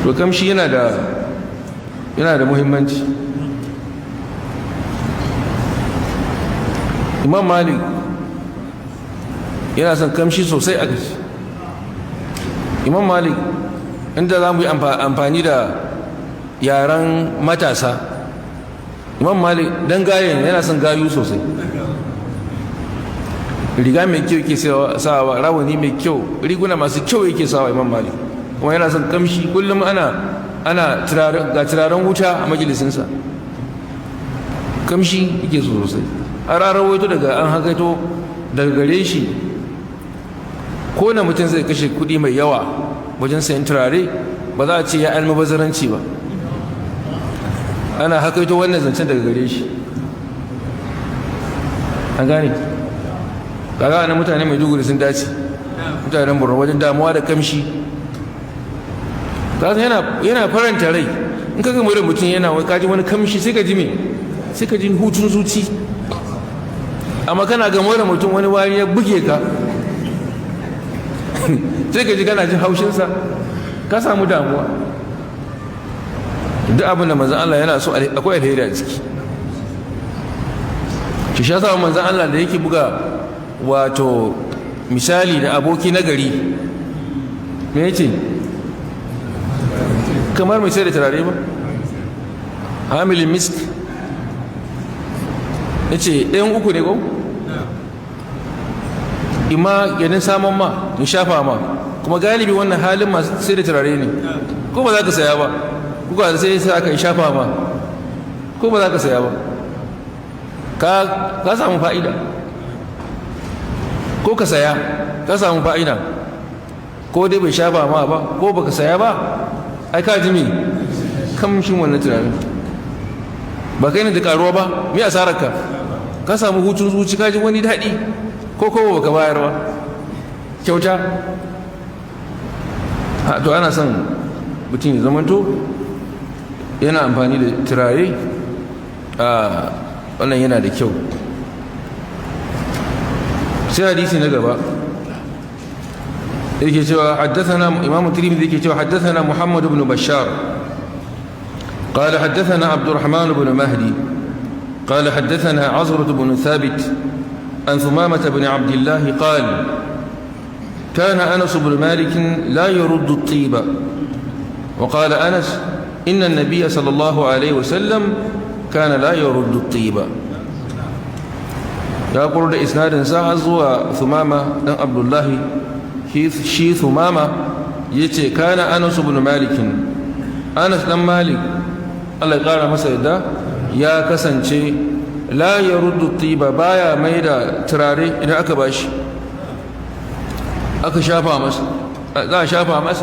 to kamshi yana da muhimmanci. Imam Malik yana son kamshi sosai a gashi. Imam Malik inda za mu yi amfani da yaren matasa, Imam Malik dan gayen yana son gayu sosai. Riga mai kyau yake sawa, rawani mai kyau, riguna masu kyau yake sawa Imam Malik, kuma yana son kamshi. Kullum ana ga turaren wuta a majalisinsa, kamshi yake so sosai. Har rawaito daga an hakaito daga gare shi, ko na mutum zai kashe kuɗi mai yawa wajen sayan turare, ba za a ce ya almubazaranci ba. Ana hakaito wannan zancen daga gare shi, an gane. kaga ana mutane mai duguri sun dace, mutanen Borno wajen damuwa da kamshi. kaga yana faranta rai in kaga mai mutum yana kaji wani kamshi, sai ka ji me, sai ka ji hutun zuci. amma kana ga mai mutum wani wari ya buge ka sai ka ji kana jin haushinsa, ka samu damuwa. duk abin da manzan Allah yana so akwai alheri a ciki. shi sha sa manzan Allah da yake buga wato misali da aboki na gari, me yace? kamar mai sai da turare ba, hamilin misk, yace ɗayan uku ne ko? ima yanin saman ma in shafa ma, kuma galibi wannan halin masu sai da turare ne. ko ba za ka saya ba, kuka sai aka shafa ma, ko ba za ka saya ba, ka samu fa'ida. ko ka saya ka samu fa'ida, ko dai bai shafa ma ba, ko baka saya ba, ai ka ji me kamshin wannan tunanin. ba kai ne da karuwa ba, me asararka? ka samu hutun zuci, ka ji wani daɗi, ko baka bayar ba, kyauta. to ana son mutum ya zamanto yana amfani da turare, wannan yana da kyau. sai hadisi na gaba yake cewa haddathana Imam Tirmidhi yake cewa haddathana Muhammad ibn Bashar قال حدثنا عبد الرحمن بن مهدي قال حدثنا عزرة بن ثابت عن ثمامة بن عبد الله قال كان أنس بن مالك لا يرد الطيب. وقال أنس إن النبي صلى الله عليه وسلم كان لا يرد الطيب. يقول إسناد ساعز وثمامة بن عبد الله شي ثمامة يتي كان أنس بن مالك، أنس بن مالك الله قال مسيدا يا كسنشي لا يرد الطيب، بايا ميدا تراري إذا أكباش أكشافا مس لا شافا مس